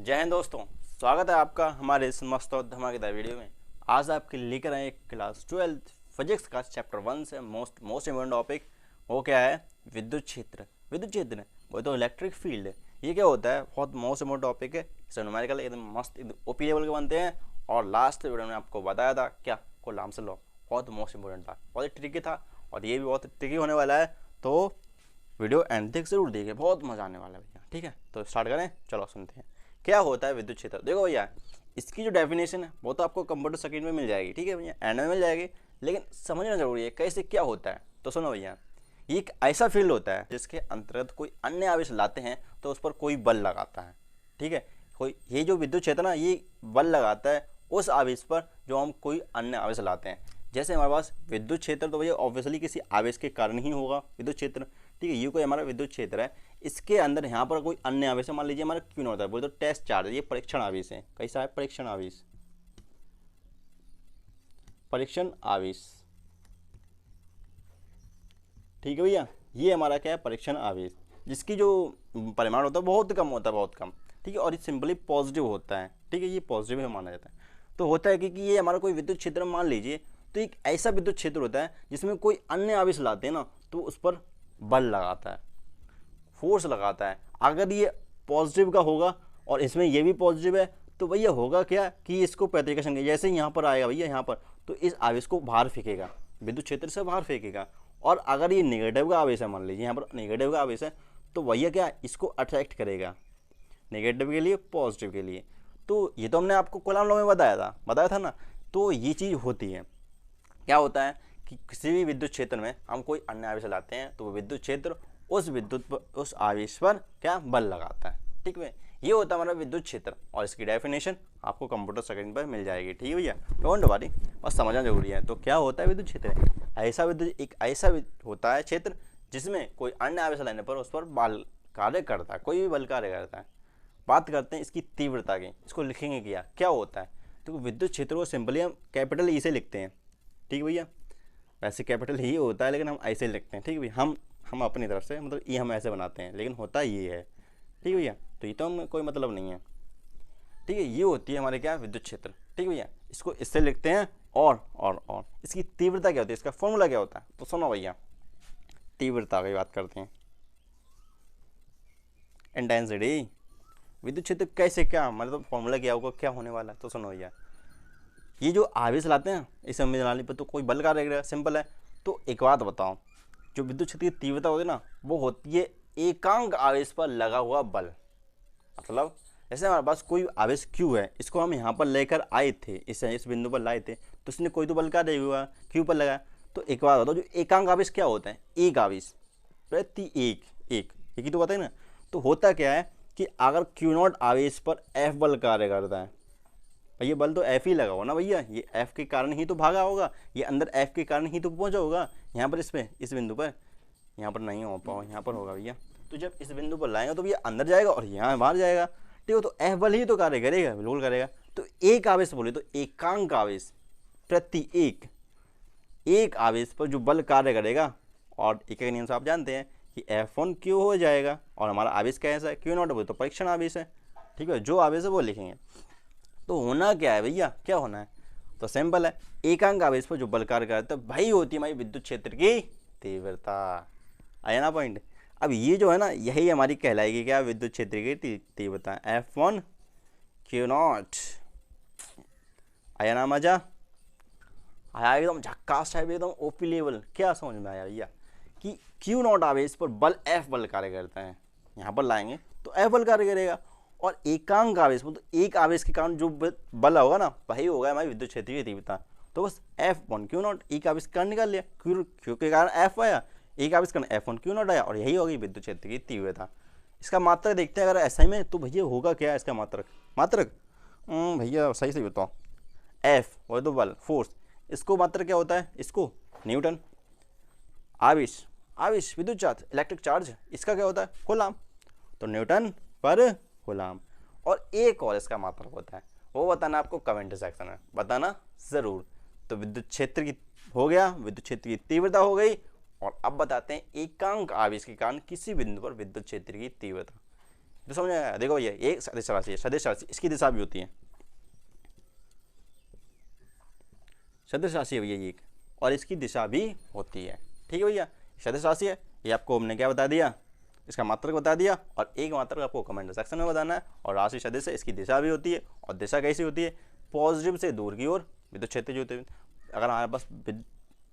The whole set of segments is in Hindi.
जय हिंद दोस्तों, स्वागत है आपका हमारे इस मस्त और धमाकेदार वीडियो में। आज आपके लेकर आए क्लास 12 फिजिक्स का चैप्टर 1 से मोस्ट इम्पोर्टेंट टॉपिक। वो क्या है? विद्युत क्षेत्र। विद्युत क्षेत्र वो तो इलेक्ट्रिक फील्ड है। ये क्या होता है? बहुत मोस्ट इम्पोर्टेंट टॉपिक है। इसे न्यूमेरिकल एकदम मस्त ओपी लेवल के बनते हैं। और लास्ट वीडियो में आपको बताया था क्या, कूलॉम्स लॉ बहुत मोस्ट इम्पोर्टेंट था, बहुत ट्रिकी था और ये भी बहुत ट्रिकी होने वाला है। तो वीडियो एंड तक जरूर देखिए, बहुत मजा आने वाला है भैया। ठीक है, तो स्टार्ट करें, चलो सुनते हैं क्या होता है विद्युत क्षेत्र। देखो भैया, इसकी जो डेफिनेशन है वो तो आपको कंप्यूटर स्क्रीन में मिल जाएगी, ठीक है भैया, एंड में मिल जाएगी, लेकिन समझना जरूरी है कैसे क्या होता है। तो सुनो भैया, ये एक ऐसा फील्ड होता है जिसके अंतर्गत कोई अन्य आवेश लाते हैं तो उस पर कोई बल लगाता है। ठीक है, कोई ये जो विद्युत क्षेत्र ना, ये बल लगाता है उस आवेश पर जो हम कोई अन्य आवेश लाते हैं। जैसे हमारे पास विद्युत क्षेत्र तो भैया ऑब्वियसली किसी आवेश के कारण ही होगा विद्युत क्षेत्र। ठीक है, ये कोई हमारा विद्युत क्षेत्र है, इसके अंदर यहाँ पर कोई अन्य आवेश है। मान लीजिए हमारा क्यों होता है, बोले तो टेस्ट चार्ज, ये परीक्षण आवेश है। कैसा है? परीक्षण आवेश। परीक्षण आवेश, ठीक है भैया, ये हमारा क्या है? परीक्षण आवेश, जिसकी जो परिमाण होता है बहुत कम होता है, बहुत कम। ठीक है, और ये सिंपली पॉजिटिव होता है। ठीक है, ये पॉजिटिव है माना जाता है। तो होता है कि ये हमारा कोई विद्युत क्षेत्र मान लीजिए, तो एक ऐसा विद्युत क्षेत्र होता है जिसमें कोई अन्य आवेश लाते हैं ना, तो उस पर बल लगाता है, फोर्स लगाता है। अगर ये पॉजिटिव का होगा और इसमें ये भी पॉजिटिव है, तो भैया होगा क्या कि इसको प्रतिकर्षण, जैसे यहाँ पर आएगा भैया, यहाँ पर तो इस आवेश को बाहर फेंकेगा, विद्युत क्षेत्र से बाहर फेंकेगा। और अगर ये नेगेटिव का आवेश है, मान लीजिए यहाँ पर नेगेटिव का आवेश है, तो भैया क्या, इसको अट्रैक्ट करेगा, नेगेटिव के लिए पॉजिटिव के लिए। तो ये तो हमने आपको कूलॉम लॉ में बताया था ना। तो ये चीज़ होती है। क्या होता है कि किसी भी विद्युत क्षेत्र में हम कोई अन्य आवेश लाते हैं तो विद्युत क्षेत्र उस आवेश पर क्या, बल लगाता है। ठीक है, ये होता है हमारा विद्युत क्षेत्र और इसकी डेफिनेशन आपको कंप्यूटर स्क्रीन पर मिल जाएगी। ठीक है भैया, डोंट वरी, बस समझना जरूरी है। तो क्या होता है विद्युत क्षेत्र? एक ऐसा होता है क्षेत्र जिसमें कोई अन्य आवेश लाने पर उस पर बल कार्य करता है, कोई भी बल कार्य करता है। बात करते हैं इसकी तीव्रता की, इसको लिखेंगे क्या होता है। तो विद्युत क्षेत्र को सिंपली हम कैपिटल ई से लिखते हैं। ठीक है भैया, वैसे कैपिटल ही होता है लेकिन हम ऐसे लिखते हैं। ठीक है भैया, हम अपनी तरफ से मतलब ये हम ऐसे बनाते हैं, लेकिन होता ये है। ठीक है भैया, तो ये तो हम कोई मतलब नहीं है। ठीक है, ये होती है हमारे क्या, विद्युत क्षेत्र। ठीक है भैया, इसको इससे लिखते हैं। और इसकी तीव्रता क्या होती है, इसका फॉर्मूला क्या होता है? तो सुनो भैया, तीव्रता की बात करते हैं, इंटेंसिटी। विद्युत क्षेत्र कैसे, क्या मतलब फॉर्मूला क्या होगा, क्या होने वाला है? तो सुनो भैया, ये जो आवेश लाते हैं इस संवेदनाली पर तो कोई बल कार्य करेगा, सिंपल है। तो एक बात बताओ, जो विद्युत क्षेत्र की तीव्रता होती है ना, वो होती है एकांक आवेश पर लगा हुआ बल। मतलब जैसे हमारे पास कोई आवेश Q है, इसको हम यहाँ पर लेकर आए थे, इस बिंदु पर लाए थे, तो इसने कोई तो बल कार्य हुआ, Q पर लगा। तो एक बात बताओ, जो एकांक आवेश क्या होता है? एक आवेश प्रति एक ही तो बताए ना। तो होता क्या है कि अगर Q0 आवेश पर F बल कार्य करता है, ये बल तो F ही लगा होगा ना भैया, ये F के कारण ही तो भागा होगा, ये अंदर F के कारण ही तो पहुंचा होगा। यहाँ पर इस बिंदु पर, यहाँ पर नहीं हो पाओ, यहाँ पर होगा भैया। तो जब इस बिंदु पर लाएंगे तो भैया अंदर जाएगा और यहाँ बाहर जाएगा। ठीक है, तो F बल ही तो कार्य करेगा, बिल्कुल करेगा। तो एक आवेश बोले तो एकांक आवेश प्रति एक आवेश पर जो बल कार्य करेगा, और एक नियम से आप जानते हैं कि F1 Q हो जाएगा। और हमारा आवेश कैसा है? Q0 बोले तो परीक्षण आवेश है। ठीक है, जो आवेश है वो लिखेंगे। तो होना क्या है भैया, क्या होना है? तो सिंपल है, एकांक आवेश पर जो बल कार्य करता है भाई होती है हमारी विद्युत क्षेत्र की तीव्रता। आया ना पॉइंट? अब ये जो है ना, यही हमारी कहलाएगी क्या, विद्युत क्षेत्र की तीव्रता, F1 Q0। आया ना मजा? आया एकदम झक्कास टाइप, एकदम ओपी लेवल। क्या समझ में आया भैया कि Q0 आवेश पर बल F बल कार्य करता है, यहाँ पर लाएंगे तो F बल कार्य करेगा। और एकांक आवेश मतलब एक आवेश के कारण जो बल होगा ना, वही होगा हमारी विद्युत क्षेत्र की तीव्रता। तो बस F1 Q0, एक आवेश के कारण निकाल लिया, Q के कारण F आया, एक आवेश के कारण F1 Q0 आया, और यही होगी विद्युत क्षेत्र की तीव्रता। इसका मात्रक देखते हैं अगर ऐसा ही में, तो भैया होगा क्या इसका मात्रक भैया सही से बताओ। F वो तो बल, फोर्स, इसको मात्रक क्या होता है? इसको न्यूटन। आवेश विद्युत चार्ज, इलेक्ट्रिक चार्ज, इसका क्या होता है? कूलॉम। तो न्यूटन पर कूलॉम। और एक और इसका मात्रक होता है, वो बताना आपको कमेंट सेक्शन में, बताना जरूर। तो विद्युत क्षेत्र की हो गया, विद्युत क्षेत्र की तीव्रता हो गई। और अब बताते हैं एकांक आवेश के कारण किसी बिंदु पर विद्युत क्षेत्र की तीव्रता। तो समझ आया। देखो भैया एक सदिश राशि है, सदिश राशि इसकी दिशा भी होती है, सदिश राशि है भैया ये एक, और इसकी दिशा भी होती है। ठीक है भैया, सदिश राशि है, ये आपको हमने क्या बता दिया, इसका मात्रक बता दिया, और एक मात्रक आपको कमेंट सेक्शन में बताना है। और राशि सदिश है, इसकी दिशा भी होती है, और दिशा कैसी होती है, पॉजिटिव से दूर की ओर विद्युत क्षेत्र जो होते हैं। अगर हमारे पास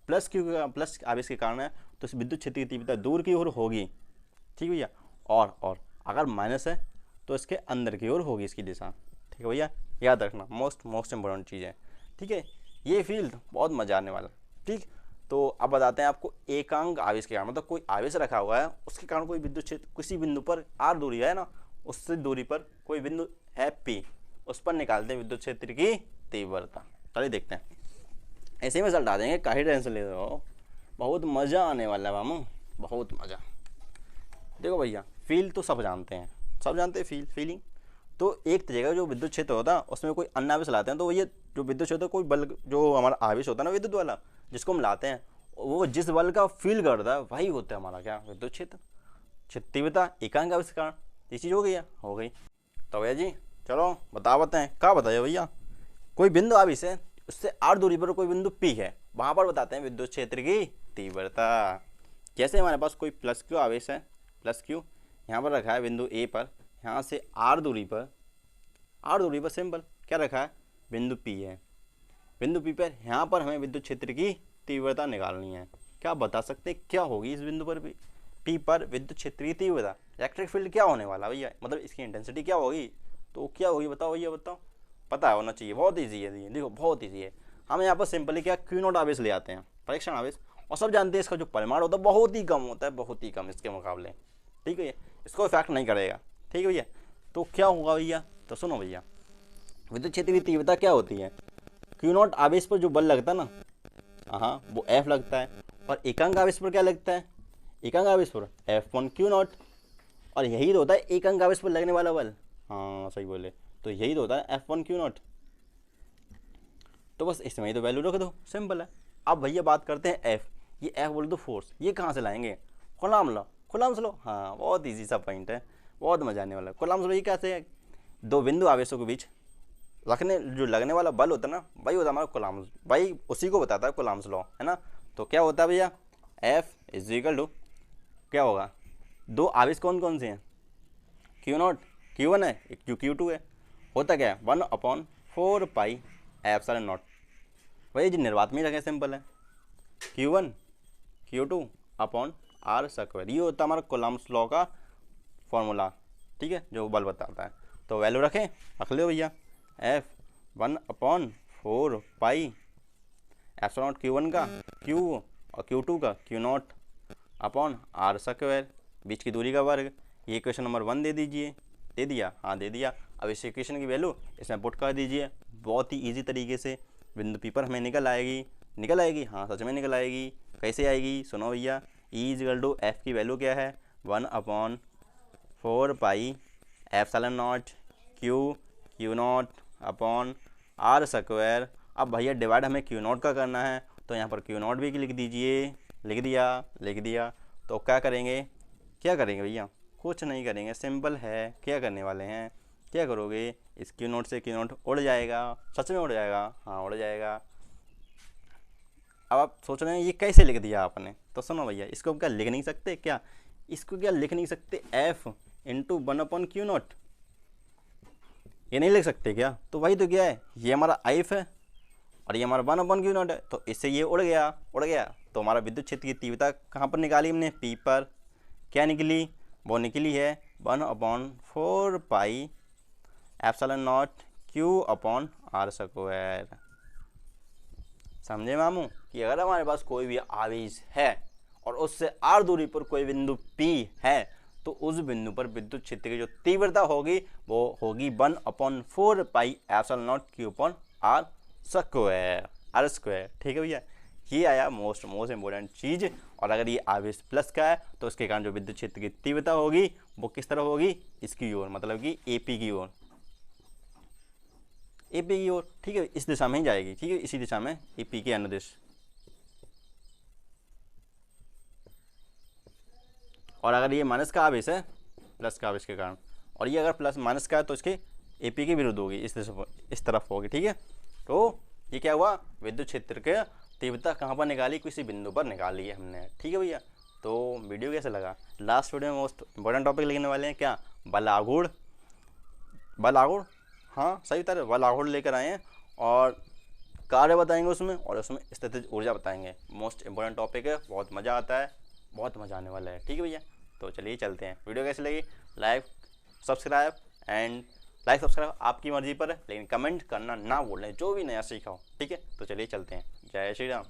प्लस क्यू प्लस आवेश के कारण है तो इस विद्युत क्षेत्र की तीव्रता दूर की ओर होगी। ठीक है भैया, और अगर माइनस है तो इसके अंदर की ओर होगी इसकी दिशा। ठीक है भैया, याद रखना, मोस्ट इंपॉर्टेंट चीज़ है। ठीक है, ये फील्ड बहुत मजा आने वाला। ठीक, तो अब बताते हैं आपको एकांक आवेश के कारण, मतलब कोई आवेश रखा हुआ है उसके कारण कोई विद्युत क्षेत्र किसी बिंदु पर आर दूरी है ना, उससे दूरी पर कोई बिंदु है पी, उस पर निकालते हैं विद्युत क्षेत्र की तीव्रता। चलिए देखते हैं, ऐसे ही रिजल्ट आ जाएंगे, काहे टेंशन ले रहे हो, बहुत मज़ा आने वाला है मामू, बहुत मज़ा। देखो भैया फील तो सब जानते हैं, सब जानते हैं फीलिंग। तो एक जगह जो विद्युत क्षेत्र होता है उसमें कोई अन्य आवेश लाते हैं, तो ये जो विद्युत क्षेत्र कोई बल जो हमारा आवेश होता है ना विद्युत वाला, जिसको हम लाते हैं, वो जिस बल का फील करता है वही होता है हमारा क्या, विद्युत क्षेत्र। तीव्रता एकांक आवेश के कारण ये चीज़ हो गई। तो भैया जी चलो बताएं, क्या बताइए भैया, कोई बिंदु आवेश है, उससे आर दूरी पर कोई बिंदु पी है, वहाँ पर बताते हैं विद्युत क्षेत्र की तीव्रता। जैसे हमारे पास कोई प्लस क्यू आवेश है, प्लस क्यू यहाँ पर रखा है बिंदु ए पर, यहाँ से आर दूरी पर सिंपल क्या रखा है, बिंदु पी है, बिंदु पी पर यहाँ पर हमें विद्युत क्षेत्र की तीव्रता निकालनी है। क्या बता सकते हैं क्या होगी इस बिंदु पर भी, पी पर विद्युत क्षेत्र की तीव्रता, इलेक्ट्रिक फील्ड क्या होने वाला भैया, मतलब इसकी इंटेंसिटी क्या होगी, तो क्या होगी बताओ भैया, बताओ, पता होना चाहिए, बहुत ईजी है, देखो बहुत ईजी है। हम यहाँ पर सिंपली क्या क्यू नॉट आवेश ले आते हैं, परीक्षण आवेश, और सब जानते हैं इसका जो परिमाण होता है बहुत ही कम होता है, बहुत ही कम इसके मुकाबले। ठीक है, इसको इफेक्ट नहीं करेगा। ठीक है भैया, तो क्या होगा भैया, तो सुनो भैया, विद्युत क्षेत्र की तीव्रता क्या होती है, क्यू नॉट आवेश पर जो बल लगता है ना, हाँ वो एफ लगता है, और एकांक आवेश पर क्या लगता है, एकांक आवेश पर F1 क्यू नॉट, और यही तो होता है एकांक आवेश पर लगने वाला बल, हाँ सही बोले, तो यही तो होता है F1 क्यू नॉट। तो बस इसमें ही तो वैल्यू रख दो, सिंपल है। अब भैया बात करते हैं F, ये F बोल दो फोर्स, ये कहाँ से लाएंगे, कोलाम्स लो, हाँ बहुत ईजी सा पॉइंट है, बहुत मजा आने वाला है। कोलाम्स लो ये कैसे है, दो बिंदु आवेशों के बीच जो लगने वाला बल होता है ना, वही होता है हमारा कोलाम्स, वही उसी को बताता है कोलाम्स लॉ, है ना। तो क्या होता है भैया, F इज इक्वल टू क्या होगा, दो आवेश कौन कौन से हैं, क्यू नॉट, Q1 है, एक Q2 है, होता क्या है 1/4 पाई एप्सिलॉन नॉट, वही जो निर्वात में रखे सिंपल है, Q1 Q2 upon R square, ये होता है हमारा कोलाम्स लॉ का फॉर्मूला। ठीक है, जो बल बताता है, तो वैल्यू रख लो भैया, F 1/4 pi epsilon not Q1 का Q और Q2 का Q not upon R square, बीच की दूरी का वर्ग। ये इक्वेशन नंबर 1 दे दीजिए, दे दिया, हाँ दे दिया। अब इस इक्वेशन की वैल्यू इसमें पुट कर दीजिए, बहुत ही इजी तरीके से बिंदु पी पर हमें निकल आएगी, हाँ सच में निकल आएगी। कैसे आएगी, सुनो भैया, ई इक्वल टू एफ की वैल्यू क्या है 1/4 pi epsilon naught Q naught upon R square. अब भैया डिवाइड हमें क्यू नॉट का करना है, तो यहाँ पर क्यू नॉट भी लिख दीजिए, लिख दिया। तो क्या करेंगे भैया, कुछ नहीं करेंगे, सिंपल है। क्या करने वाले हैं, क्या करोगे, इस क्यू नॉट से क्यू नॉट उड़ जाएगा, सच में उड़ जाएगा, हाँ उड़ जाएगा। अब आप सोच रहे हैं ये कैसे लिख दिया आपने, तो सुनो भैया, इसको क्या लिख नहीं सकते क्या, इसको क्या लिख नहीं सकते, F इंटू 1/Q नॉट, ये नहीं लिख सकते क्या, तो वही तो क्या है, ये हमारा F है और ये हमारा 1/Q नॉट है, तो इससे ये उड़ गया। तो हमारा विद्युत क्षेत्र की तीव्रता कहाँ पर निकाली हमने, P पर, क्या निकली, वो निकली है 1/4 pi epsilon naught Q upon R square. समझे मामू, कि अगर हमारे पास कोई भी आवेश है और उससे आर दूरी पर कोई बिंदु P है, तो उस बिंदु पर विद्युत क्षेत्र की जो तीव्रता होगी वो होगी 1/4 pi epsilon naught Q upon R square. ठीक है भैया, ये आया मोस्ट इंपॉर्टेंट चीज़। और अगर ये आवेश प्लस का है तो उसके कारण जो विद्युत क्षेत्र की तीव्रता होगी वो किस तरह होगी, इसकी ओर, मतलब कि AP की ओर, ठीक है, इस दिशा में ही जाएगी। ठीक है, इसी दिशा में, AP के अनुदिश। और अगर ये माइनस का आवेश है, प्लस का आवेश के कारण, और ये अगर प्लस माइनस का है तो इसके AP के विरुद्ध होगी, इस तरफ होगी, ठीक है। तो ये क्या हुआ, विद्युत क्षेत्र के तीव्रता कहाँ पर निकाली, किसी बिंदु पर निकाली है हमने, ठीक है भैया। तो वीडियो कैसे लगा, लास्ट वीडियो में मोस्ट इंपॉर्टेंट टॉपिक लिखने वाले हैं क्या, बल आघूर्ण, हाँ सही तरह बल आघूर्ण लेकर आए हैं और कार्य बताएंगे उसमें, और उसमें स्थितिज ऊर्जा बताएंगे। मोस्ट इंपॉर्टेंट टॉपिक है, बहुत मज़ा आता है, बहुत मज़ा आने वाला है, ठीक है भैया। तो चलिए चलते हैं, वीडियो कैसी लगी, सब्सक्राइब आपकी मर्जी पर है, लेकिन कमेंट करना ना भूलें जो भी नया सीखा हो, ठीक है। तो चलिए चलते हैं, जय श्री राम।